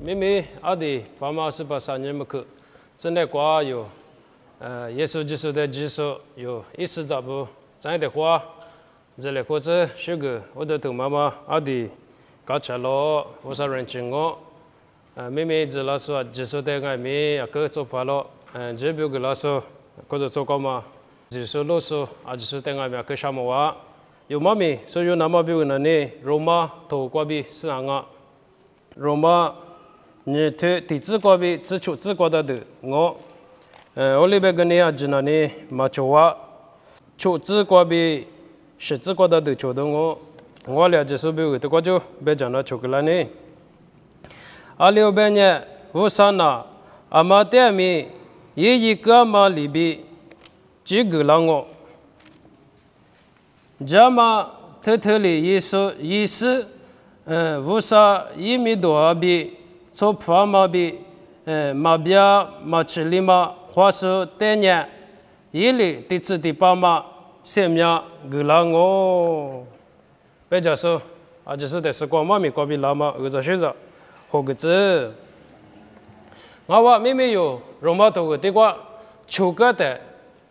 妹妹阿弟爸妈是把3年没去，真的瓜有，耶稣基督的基础有意思咋不？咱的话，这里或者是个我的同妈妈阿弟搞错了，我啥人情我，妹妹这老师基础的爱妹啊个做法了，这边个老师或者做干嘛？基础老师啊基础的爱妹个什么话？有妈咪，所以那么比如呢，罗马头瓜比是哪个？罗马。你第几个比自出自个的我我里边跟你讲呢，你马球啊，出自个比是自个的球的我了解是比如这个就别讲了球个了呢。阿六边呢，我上那阿妈店米一个嘛里边几个了我，这嘛特里意思我啥1米多比。做法嘛比，马边马吃里嘛，花是10年，一里第4、第8嘛，3年个啦我，别讲说，就是的是光嘛咪光比啦嘛，这是啥？好个字。我话妹妹有，罗马头个这个，秋个的，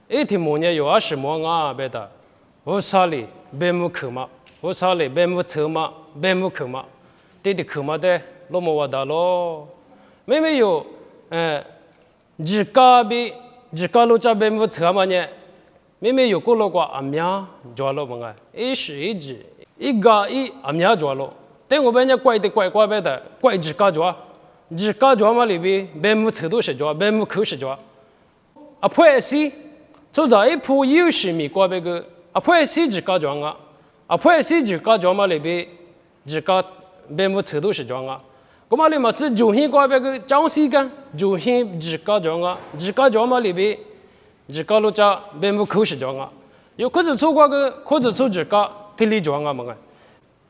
一天每年有20毛啊，别的，我啥里别木去嘛，我啥里别木车嘛，别木去嘛，弟弟去嘛的。罗马瓦达咯，妹妹有，自家路这边不车嘛呢？妹妹有过路过阿苗抓了嘛？一时一时，一个阿苗抓了，但我们呢怪的怪别的，怪自家抓嘛里边，边不车都是抓，边不口是抓，阿婆是，就在一铺60米过别个，阿婆是自家抓啊，阿婆是自家抓嘛里边，自家边不车都是抓啊。我们里面是就现过别个张时间，就现自家装啊，自家装嘛里边，自家路家边不口是装啊，有可是出过个，可是出自家体力装啊嘛个，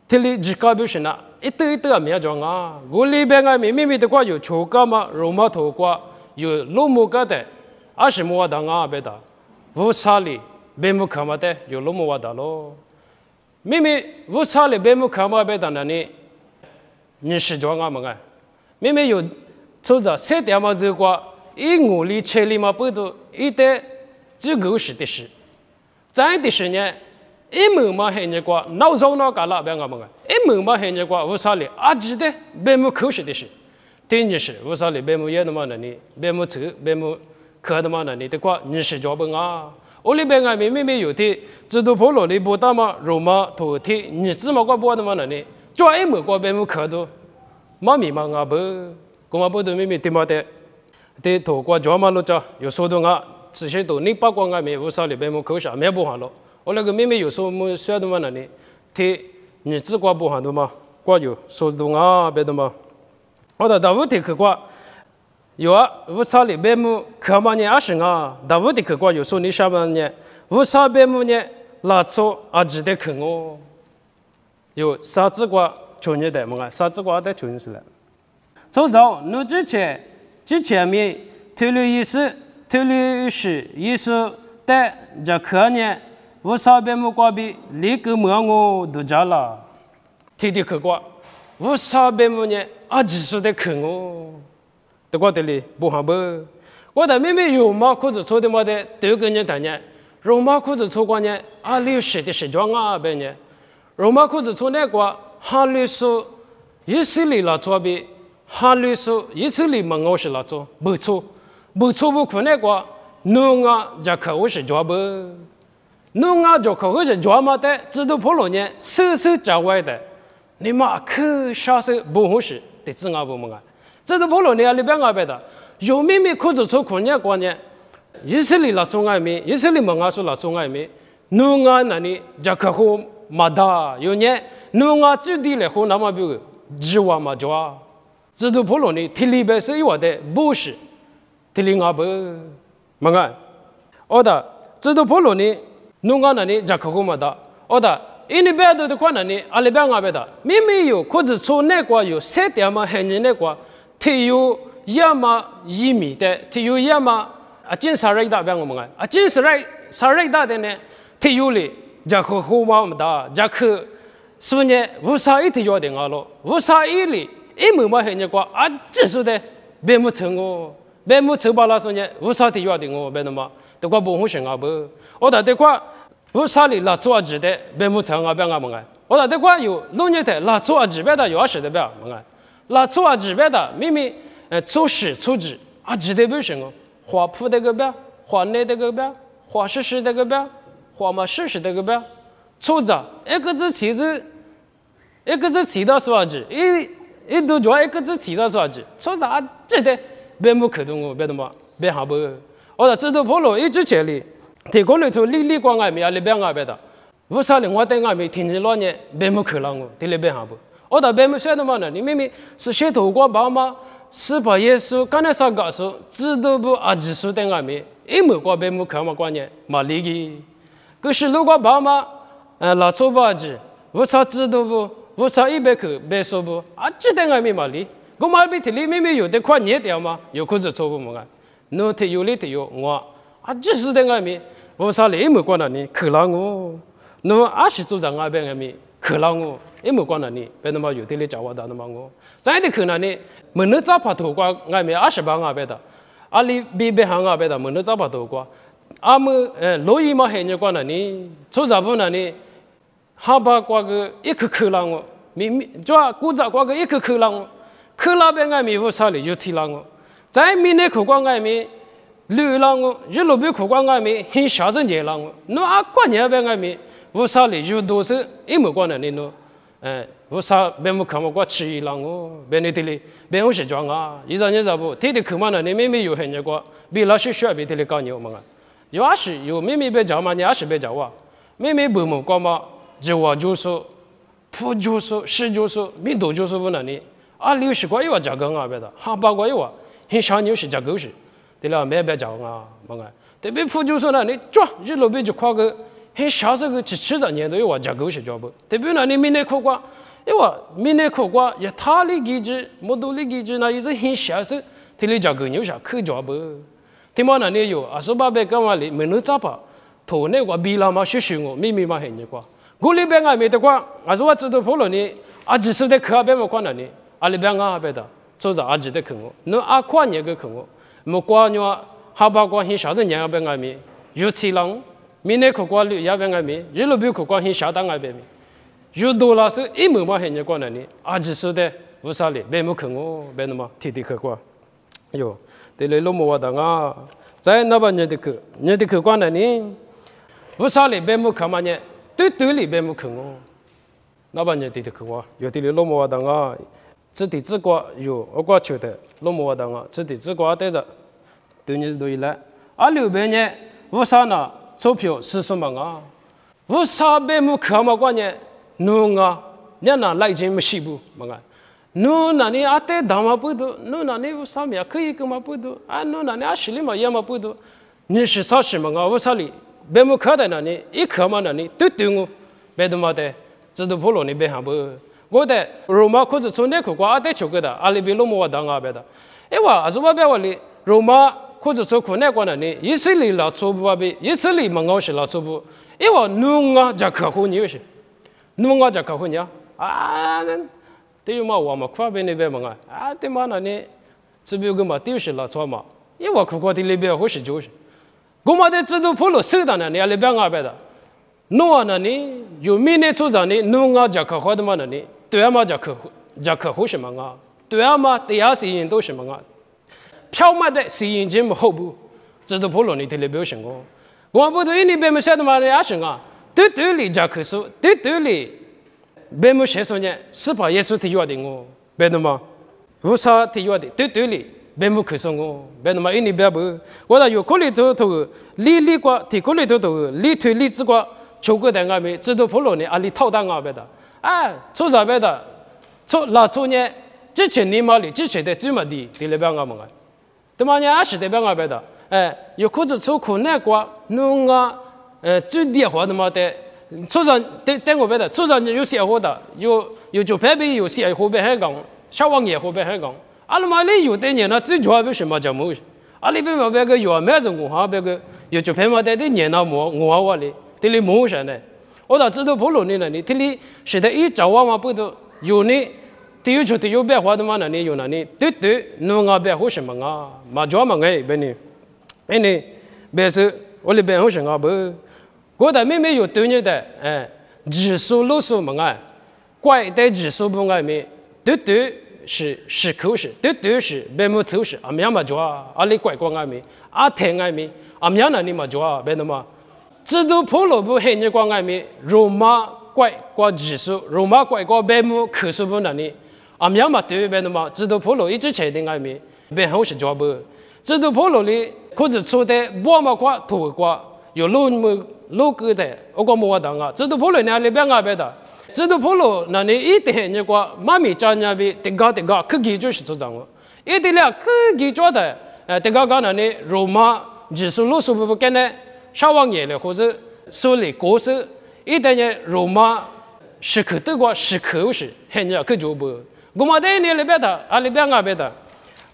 体力自家表现啊，一堆啊没装啊，我里边啊咪的话有抽干嘛，肉嘛头瓜，有老木个的，20亩的啊别的，无啥里边不看嘛的，有老木的咯，咪无啥里边不看嘛别的那里。你是装啊嘛个，妹妹有做着3点嘛这个1、5里7里嘛不都一代只够10的10，咱的10年1亩嘛还那个闹钟那个啦别个嘛个1亩嘛还那个无啥哩啊记得别木口是的是，第二是无啥哩别木也那么那里别木车别木可的嘛那里的话你是装不啊？我里边啊妹妹有的知道普罗里不大嘛罗马头的你怎么个不的嘛那里？做1亩个别木可多，妈咪嘛阿不，公阿不都妹妹对嘛的，对头个做嘛路着，有说到啊，这些都你八卦阿妹无啥里别木口啥没不好了，我那个妹妹有说么说的嘛那里，对你自个不好的嘛，挂有说到啊别的嘛，我的大屋的去挂，有啊无啥里别木可嘛呢20啊，大屋的去挂有说你啥嘛呢，无啥别木呢，拉错啊值得去哦。有啥子个穷人的么？啥子个的穷人是了。走走，你之前面推律意思意思的这可呢，我啥边么瓜比立个么我都加了，天天去过，我啥边么呢？技术的去我，这个的哩不好不？我的妹妹有嘛裤子错的么的，都跟人谈呢，肉嘛裤子错过呢，60的时装啊边呢。罗马裤子从那个哈律说以色列来做比哈律说以色列嘛我是来做不错不可那个农啊就可我是做不农啊就可我是做嘛的知道普罗呢是在外的你嘛可啥是不合适的自啊不嘛知道普罗呢里边啊别的有秘密裤子从那个呢以色列来做爱咪以色列嘛我是来做爱咪农啊那里就可好马达有年，农啊最低了后那么比如10万嘛抓，知道普罗呢，体力本是有的，不是，体力啊不，嘛个，我的知道普罗呢，农啊那里就可好马达，我的，因为别的可能呢，阿里边啊别的，明明有，可是从那个有3点嘛，很那个，体有1嘛1米的，体有1嘛啊，真是热大边我们个，啊，真是热大的呢，体有哩。这可好嘛么的，这可是呢，无啥一天要的啊咯，无啥一里一模嘛很过啊，只是的别木成哦，别木成巴拉说呢，无啥体要的我别的嘛，得过不红绳啊不，我打得过无啥里拉错指的别木成啊别个么个，我打得过有弄日的拉错指别的有20的别么个，拉错指别的明明初始初指啊指的不行哦，画铺的个别，画内的个别，画实的个别，画嘛实的个别，错着一个字其实。一个字起到啥子？一都做一个字起到啥子？说啥这的别不可动哦，别的嘛，别下不。我说这都破了，一直这里，提过来头里光外面，里边外边的，无啥人我在外面听着老呢，别不可浪哦，这里别下不。我说别不说的嘛呢，你明明是学头过爸妈，是把耶稣刚才啥告诉，知道不啊？只是在外面，一没过别不可嘛关键，嘛理解。可是如果爸妈老错法子，无啥知道不？我啥一百口别说不啊，这点外面嘛哩，我买比里面有的块捏掉嘛，有可是错不嘛个，侬提有哩提有我啊，这是点外面，我啥哩没关那你可浪我，侬20做在外边外面可浪我，也没关那你，别那么有的哩叫我打那么我，再的可那你，没能找把头瓜外面20把外边的，啊里别行外边的没能找把头瓜，啊么罗伊嘛很热关那你，做啥不那你。哈巴瓜个一颗颗浪哦，抓古早瓜个一颗颗浪哦，颗那边外面无啥哩有提浪哦，在闽南口瓜外面绿浪哦，日路边口瓜外面很小声热浪哦，侬啊过年边外面无啥哩有多是一模关的你侬，无啥边无看么瓜吃一浪哦，边你这里边我是装啊，一张年咋不？天天口嘛呢，你明明有很热瓜，比老师学比这里高牛嘛个，有20有明明别叫嘛，你20别叫哇，明明不么瓜嘛。就我就说，不就说，是就说，没多就说不那里，啊60块一碗价格啊别的，哈8块一碗，很少牛是价格是，对了，没别价啊，么个，特别不就说那里抓，日路边就夸个，很少这个吃着年都一碗价格是叫不，特别那里闽南口瓜，一碗闽南口瓜也他哩机制，没多哩机制那也是很少是，这里价格牛啥可叫不，听嘛那里有28别干嘛哩，没能咋吧，头那个比拉嘛学学我，秘密嘛很热瓜。古里边啊没得瓜，啊是我知道破了呢，啊只是在课边么关了呢，啊里边啊别的，做着啊只得看我，侬啊跨年个看我，么瓜呢，哈巴瓜很少人年边啊没，有气浪，明年可瓜绿也边啊没，日路边可瓜很少当啊边没，有多了是一模嘛很热关了呢，啊只是的无啥哩，边么看我，边那么天天可瓜，哟，对嘞，老么话当啊，在那边你的可关了呢，无啥哩边么看嘛呢？对里边没看哦，那半年对的看哇，有的里老么话当啊，这地自瓜有我瓜求的老么话当啊，这地自瓜对着，对你是对来，啊6边呢，无啥呢，钞票40万啊，无啥边没看嘛关呢，侬啊，你那来钱没西不嘛个，侬那你啊对大嘛不多，侬那你无啥么可以干嘛不多，啊侬那你啊10里嘛也嘛不多，你是30嘛个无啥哩。别么看的那里，一看嘛那里，对我，别的嘛的，知道不咯？你别喊不，我的罗马可是从那口瓜阿得求个的，阿里边罗马当阿别的，哎哇，阿是我别话里，罗马可是从苦那关那里，以色列老错不阿别，以色列蒙我是老错不，哎哇，侬啊就客户你是，侬啊就客户你啊，对嘛我嘛快边那边蒙啊，对嘛那里，这边个嘛就是老错嘛，哎哇苦瓜的那边好是就是。我们的制度破了，手段呢？你阿里边阿边的，侬啊那里有明年组长呢，侬啊讲客户的嘛那里，对啊嘛讲客户什么啊？对啊嘛，对啊是人都什么啊？票买的是人节目后部，制度破了你听里表现哦。我不对你边么写的嘛？你阿什啊？对里讲客数，对里边么写什么呢？是把耶稣提约的哦，别的嘛，无啥提约的，对里。别不可送哦，别那么一年别不，我那有可里头理瓜，提可里头理推理子瓜，求个在外面，知道破了呢，阿里套单啊别的，做啥别的，做哪做呢？之前你嘛里之前的最么的，对里边啊么个，对嘛呢？阿是对边啊别的，有可是做可那瓜，侬啊，最低话的嘛的，做上对我别的，做上有些好的，有就排比有些好别还讲，小王爷好别还讲。阿拉嘛里有的人呢，最主要为什么叫么？阿里边嘛别个有没种文化，别个有就偏嘛在的人呢么文化话里，这里么啥呢？我倒知道不容易了，你这里是的一早晚嘛不都有呢？第一处第一变化的嘛那里有那里，对，弄啊变好什么啊？嘛做嘛哎，别你，哎你别是我里边好什么不？我的妹妹有对你的指数路数嘛哎，怪的指数不爱没，对是口是，对是别么抽是，阿咪嘛做啊，阿里怪光爱没，阿听爱没，阿咪那里嘛做啊，别的嘛。制度普罗布黑你光爱没，罗马怪过指数，罗马怪过别么可数不那里，阿咪嘛对别的嘛，制度普罗一直确定爱没，别好是做不，制度普罗里可是出的波嘛过土过，有路个的，我讲冇话当啊，制度普罗那里边啊别的，制度普罗那里一点你过，妈咪家那边定个，可记就是做账哦，一点了可记做的，定个那里罗马指数路数不跟呢。上网页了，或者说里故事，一旦呢罗马时刻的话时刻是很要去做不？我们在那里边的，里边啊边的，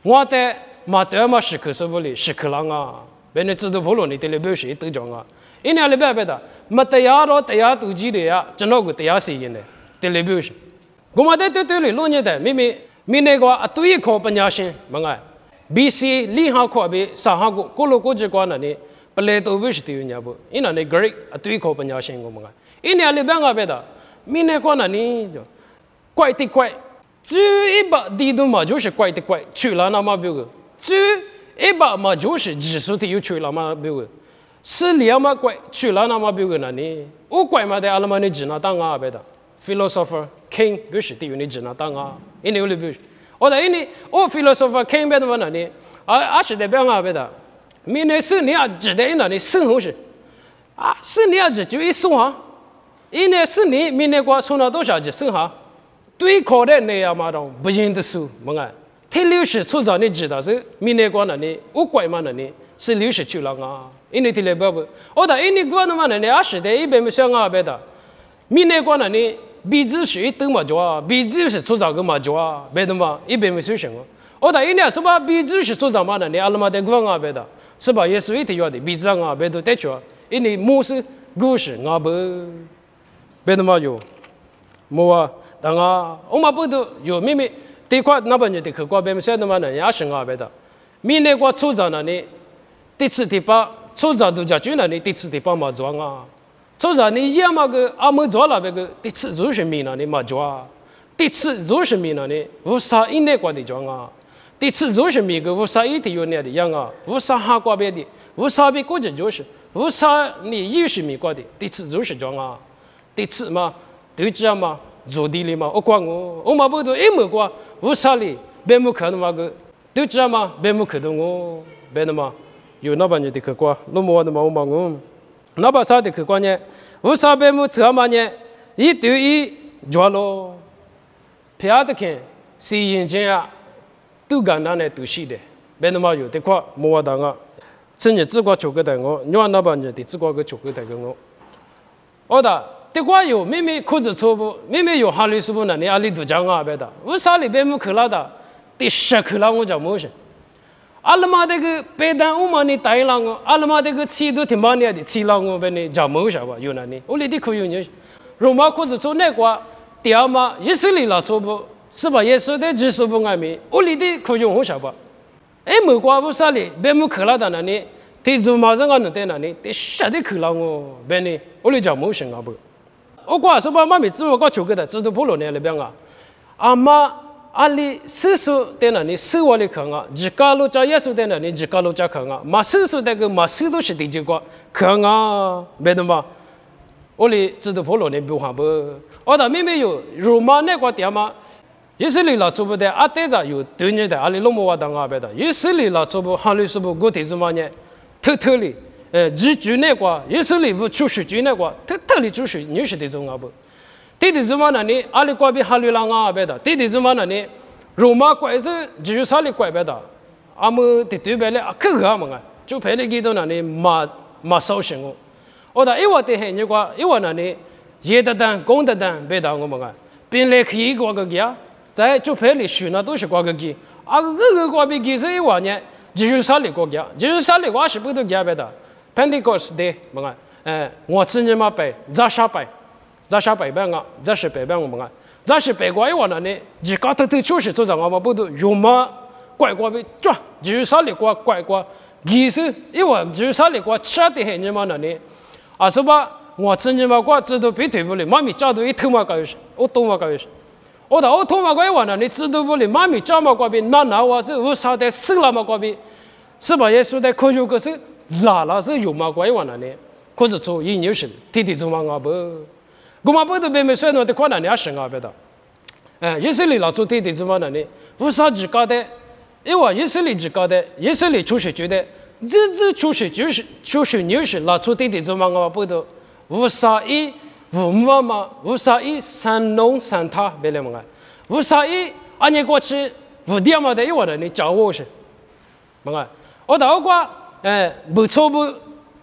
我在马德嘛时刻是不里时刻lang啊，别人知道不咯？你这里边是都讲啊，因那里边的，马德亚罗德亚都记得呀，真那个德亚是人的，这里边是，我们在对里弄年的，咪那个对考本家先，么个 ，BC 2下考比3下个，各路国际关那里。本来都不是对人不，因为那 Greek 对口本家先我们讲，因为那边个别的，闽南话那里就怪的怪，最一把地都嘛就是怪的怪，去了那么别个，最一把嘛就是指数的又去了嘛别个，是两嘛怪去了那么别个那里，我怪嘛的阿拉嘛你只能当啊别的 ，philosopher king 不是对你只能当啊，因为我不是，我的因为我 philosopher king 别的嘛那里，是那边啊别的。明年4年只得那里生活是，4年只就一生哈，1年4年，明年过从那多少就生哈，对考的那样嘛种不认得数，么个，他60出早你知道是明年过那里，我怪嘛那里是60去了啊，因为他来不，我的因为过那嘛那里是的，一般没想啊别的，明年过那里鼻子是一等嘛做啊，鼻子是出早个嘛做啊，别的嘛一般没想什么，我的因为是把鼻子是出早嘛那里，阿拉嘛得过啊别的。是吧？耶稣一提要的，鼻子上啊，别都带去啊。因为牧师故事啊不，别的嘛有，冇啊，当啊，我们不都有秘密，这块那边的客观别们说的嘛呢，也是啊别的。明年过出早那里，第4、第8，出早都叫住那里，第4、第8嘛做啊。出早你也嘛个阿没做了别个，第4就是明那里嘛做啊，第4就是明那里，无啥一年过的做啊。第4就是每个无啥一体有那的样啊，无啥哈挂别的，无啥比国家就是，无啥你20米挂的，第4就是这样啊，第4嘛，对这样嘛，做地里嘛，我管我嘛不都一模挂，无啥哩，别么可能嘛个，对这样嘛，别么可能我，别的嘛，有那半日的可挂，那么的嘛我忙我，那把啥的可挂呢？无啥别么车嘛呢？一对一抓咯，偏的看，是眼睛啊。都简单的都是的，别那么有的话，莫话当啊，真是自个求个的我，你话那帮人的自个个求个的我，我的的话有妹妹裤子错不，妹妹有哈律师不呢？你阿里都讲啊别的，为啥里边没去了的？第10去了我就没事，阿拉妈这个白单我妈你带了我，阿拉妈这个气都挺满的，气了我别你就没事吧？有那里，我里的可有你，罗马裤子错那个，第二嘛以色列了错不？是吧？耶稣的指数不挨没，我里的可用好少吧？哎，没挂不啥哩，别没去了的那里，第2马上俺能在那里，第10的去了我，别呢，我里就没生啊不？我挂是吧？妈咪自我搞求个的，知道不了那里边啊，阿妈阿里叔叔在那里，手我里看啊，自家路家耶稣在那里，自家路家看啊，马叔叔那个马叔都是第几个看啊，别的嘛，我里知道不了那不还不？我的妹妹有罗马那个地嘛。以色列老祖母的阿爹在有对你的阿里龙摩瓦当阿别的，以色列老祖母哈律师母过地子嘛呢，偷偷的，日据那个以色列不就是据那个，偷偷的就是你是这种阿不，弟弟子嘛那里阿里瓜比哈律郎阿别的，弟弟子嘛那里罗马怪是只有啥里怪别的，阿么的对别的阿可个嘛个，就陪你记到那里马烧成我，我的一话的很你个一话那里业的单公的单别的我嘛个，并来可以过个家。在就陪里选那都是挂个机，个挂比机是一万年，就是啥里国家，就是啥里我是不都家别的 ，Pentecost Day 么个，我今年嘛拜，咋下拜，咋下拜拜啊，咋是拜拜我们个，咱是白瓜一往那呢，自家偷偷确实做上我们不都有嘛？乖乖被抓，就是啥里瓜乖乖，其实一往就是啥里瓜吃的很你嘛那呢？啊是吧？我曾经嘛瓜知道被推不了，妈咪抓到一头嘛搞有事，我懂嘛搞有事。我到我头嘛瓜一往那呢，知道不了，妈咪抓嘛瓜比那我是我啥的死了嘛瓜比，是吧？耶稣的科学可是拉是有嘛瓜一往那呢，或者做一牛是天天做嘛我不。我们不都被没算到的困难，你还生啊别的，以色列老做天天做嘛那呢，为啥自家的？因为以色列自家的，以色列就是觉得，日就是牛是老做天天做嘛我不都，为啥一无嘛嘛，为啥一三农三塔别了嘛个，为啥一按年过去无点嘛的，因为那你找我是，嘛个，我到过不错不，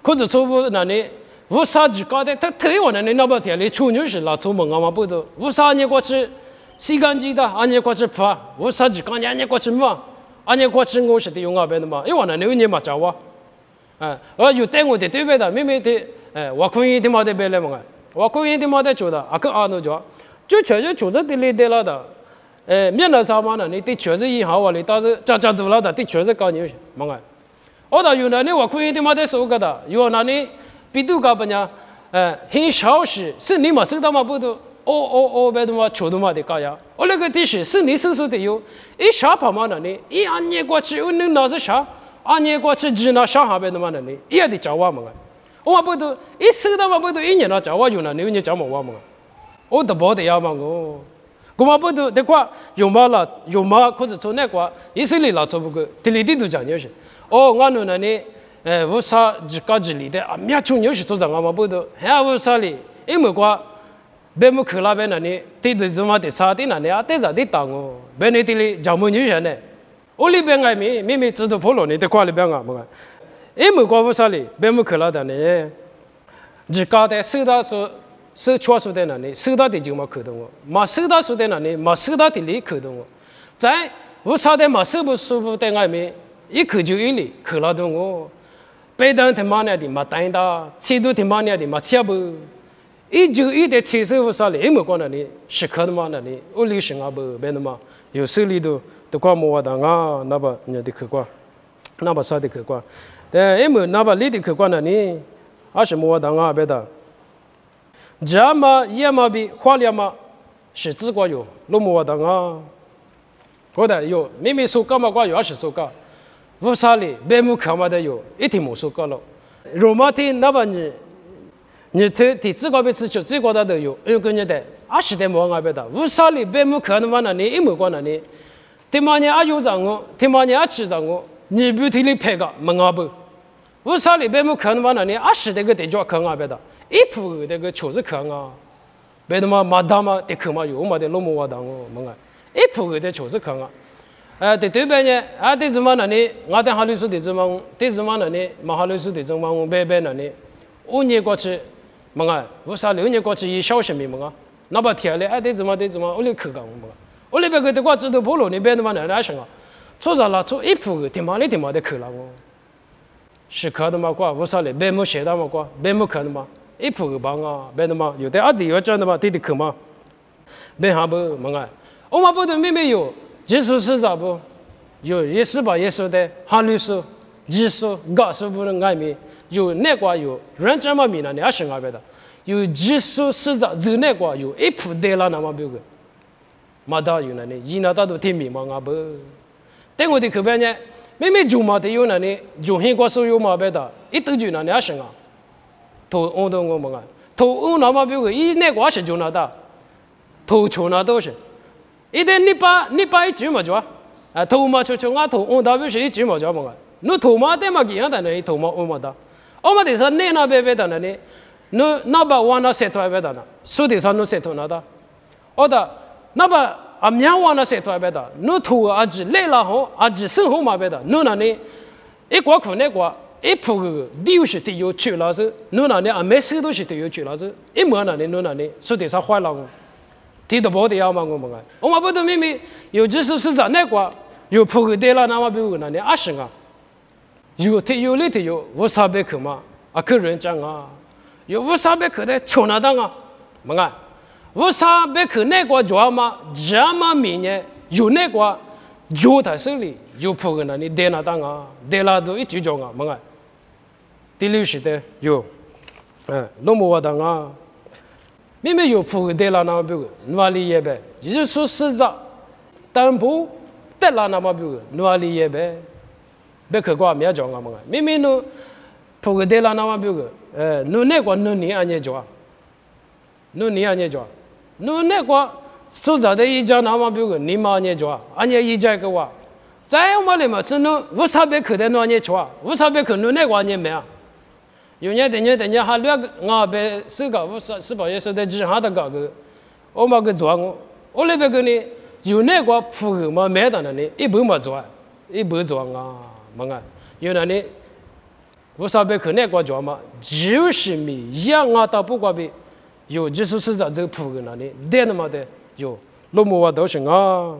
或者错不那里。为啥自家的他推我呢？你那边天里处女是老出门啊嘛不都？为啥你过去洗干净的？俺你过去拍？为啥自家俺你过去嘛？俺你过去我是得用啊边的嘛？因为那你嘛找我，有带我的对边的，妹妹的，我可以的嘛的边来嘛？我可以的嘛的做的，啊个啊那做，就确实做着的里的了的，面那啥嘛呢？你的确实以后我哩，但是家多了的，的确实搞牛嘛个。我到有那里我可以的嘛的收个的，有那里。比如讲，本呀，很少是你嘛收到嘛不都？别的嘛，छो的嘛的搞呀。我那个的是你收的有，一下跑嘛那里，一按年过去，我能拿是啥？按年过去只拿上下边的嘛那里，一样的找我嘛个。我不都一收到嘛不都一年拿找我有那里，你找我嘛个。我都不得要嘛我。我嘛不都的话有嘛了有嘛，或者从那个以色列老做不个，地里地都讲就是。俺那里。为啥自家治理的啊？面从牛是做长嘛不都？还为啥哩？因为过，别么去那边那里，对的怎么的啥的那里啊？对啥的当哦？别那地里叫么牛人呢？我里边爱咪知道破了你的瓜里边啊么个？因为过为啥哩？别么去那的呢？自家的收到收确实的那里，收到的就没去动哦，没收到收的那里，没收到的里去动哦。在为啥的没收不收不的爱咪？一去就一里去那动哦。北单他妈的嘛单的，西都他妈的嘛吃不，一就一的吃手不啥嘞，没管那里，是可的嘛那里，我历史啊不别的嘛，有手里头都挂么的啊，那把你的去挂，那把啥的去挂，但因为那把里的去挂那里，还是么的啊别的，这嘛也嘛比花了嘛，是自挂有，那么的啊，我的有，明明说干嘛挂有，还是说干。为啥哩？别木看嘛的有，一天没收高了。罗马天那把你提自个别吃就自个的都有，有个人的20代没俺别的。为啥哩？别木看的嘛那里一没关那里，他妈你有让我，他妈你吃让我，你不提里拍个没俺不？为啥哩？别木看的嘛那里20代个得叫看俺别的，一铺那个确实看啊，别的嘛马达嘛得看嘛有嘛的老么我当我没俺，一铺的确实看啊。对边呢？对怎么那里？我在哈律师的怎么？对怎么那里？马哈律师的怎么？我边那里，5年过去，么啊？为啥6年过去一小时没么啊？那把天嘞？对怎么？我来去讲么？我那边个的话知道不了，你边的嘛那什么？做啥了？做一铺个，天妈的去了我。是可的嘛？quoi？为啥嘞？边么写的嘛？quoi？边么可的嘛？一铺个帮啊，边的嘛？有的有这样的嘛？对去嘛？边还不么啊？我们不都没有。技术是咋不？有也是吧，也是的。哈律师、技术、高师傅的外面有那个有认真嘛？米呢？你还是外边的。有技术是咋？有那个有一铺对了那么别个，马达有那里，伊那达都听明白啊不？但我的口边呢，明就嘛的有那里，就很多所有嘛别的，一都就那里还是啊。头我都我们啊，头我那么别个，伊那个是就那的，头出那都是。一旦你把一句嘛做头嘛就啊头，我大表是一句嘛做嘛个，你头嘛得嘛几样的呢？头嘛我嘛的，我嘛的是你那边的呢？你那把我那设出来的呢？手的上你设出那的，我的那把阿娘我那设出来的，你头啊只累了后啊只生活嘛别的，你那里一刮苦那刮一铺个六十的有去了是，你那里啊没收都是的有去了是，一模那里你那里手的上坏了我。提到不的要嘛我们我们不都明明有技术是在那个有铺个地了那么比如那里20啊，有的有里头有无啥别去嘛啊个人讲啊，有无啥别去的穷那当啊，么啊，为啥别去那个抓嘛？这么明年有那个就他手里有铺个那里电脑档啊，电脑都一直装啊，么个？第六时代有，弄么话档啊？明明有铺个电脑那么别个，哪里也别，一说实在，担保电脑那么别个，哪里也别，别去过没装啊么个？明明no铺个电脑那么别个，no那个no你安尼做。侬你安尼做，侬那个所在的一家那么别个，你嘛安尼做，安尼一家个话，再有么哩嘛，是侬为啥别去的侬安尼做，为啥别去侬那个安尼没啊？有年还两个我别手搞为啥18月的之下的搞个，我嘛个做我那边个呢有那个铺个嘛买的呢，一般嘛做，一般做啊，么个，有那呢，为啥别去那个做嘛？就是米样啊，到不过比。有就是在这个铺个那里，电的嘛的有，那么我都是啊。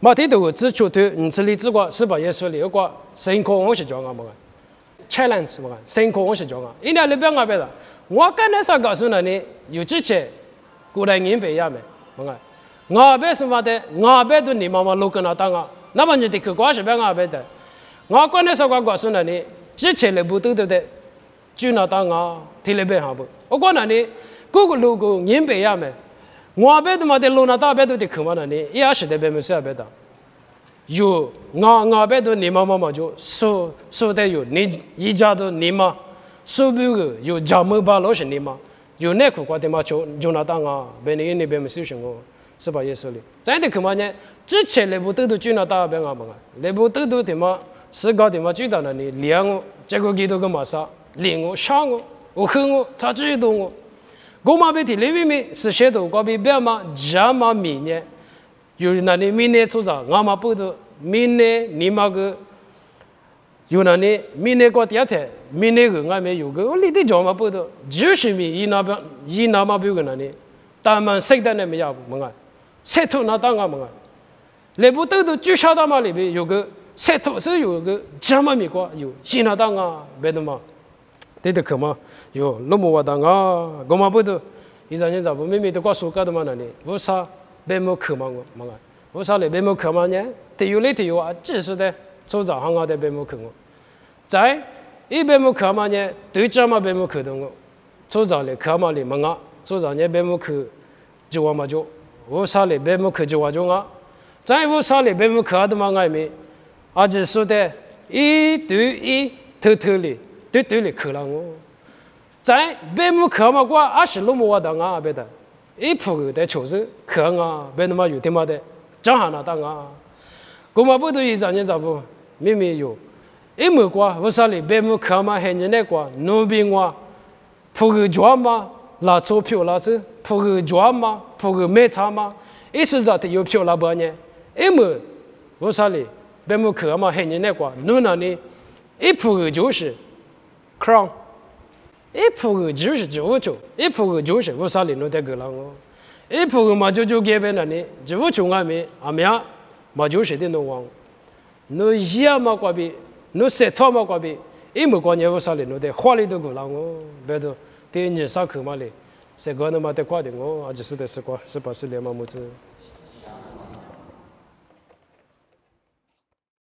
马天都只出头，这里只个18月里有个深刻我是讲啊么个 ，challenge 么个，深刻我是讲啊。一年里边我别的，我刚才说告诉那里有之前过来人别样没，么个，我别什么的，我别都你妈妈录个那当啊，那么你得去关是别我别的，我刚才说告诉那里之前的不都的，就那当啊，提了别下不，我讲那里。各个路个人别样没，我别的嘛的路那大别都得去嘛那里，也是得别没事别的。有我别的你妈妈就说的有，你一家都你妈，说不个有家门把老是你妈，有那苦瓜的嘛就那当啊，别你那边没事情哦，18月里，再得去嘛呢？之前那部都就那大别个嘛，那部都的嘛，是搞的嘛就到那里，连我这个几多个嘛啥，连我上我恨我，差最多我。我嘛别提，里面是写到，我比别嘛，这么明年，有那里明年做啥？我嘛不都明年你嘛个，有那里明年过第二天，明年个我没有个，我里头讲嘛不都，就是米一那嘛别个那里，但嘛谁的那没有么个，谁头那当个么个，那部都就晓得嘛里边有个谁头是有个这么米个有，新那当啊，别的嘛。对的，可嘛有那么我当啊，我嘛不都，一张人咋不明明都挂手干的嘛那里，为啥别没可嘛我嘛个？为啥嘞别没可嘛呢？得有嘞得有啊，只是的做早上啊的别没可我，在一别没可嘛呢？对这嘛别没可的我，做早嘞可嘛嘞嘛啊，做早呢别没可就我嘛就，为啥嘞别没可就我就啊？在为啥嘞别没可的嘛我没，啊只说的一对一偷偷嘞。对嘞，可能我，在别木可嘛过20路么我当啊别的，一铺个在确实可啊，别那么有他妈的，正好那当啊，我嘛不都一张人咋不，明明有，一木过为啥哩别木可嘛很人那过，农民话，铺个砖嘛，拿钞票那是铺个砖嘛，铺个煤茶嘛，一时在的有票那半年，一木为啥哩别木可嘛很人那过，农那里一铺个就是。crown， 一铺个就是95一铺个就是为啥哩侬得个了哦？一铺个嘛就给别人哩，95外面阿面嘛就是的侬往，侬一嘛过比，侬塞套嘛过比，一没关键为啥哩侬得花里头个了哦？别的对人上口嘛哩，这个侬嘛得挂的哦，就是的是挂18年嘛么子。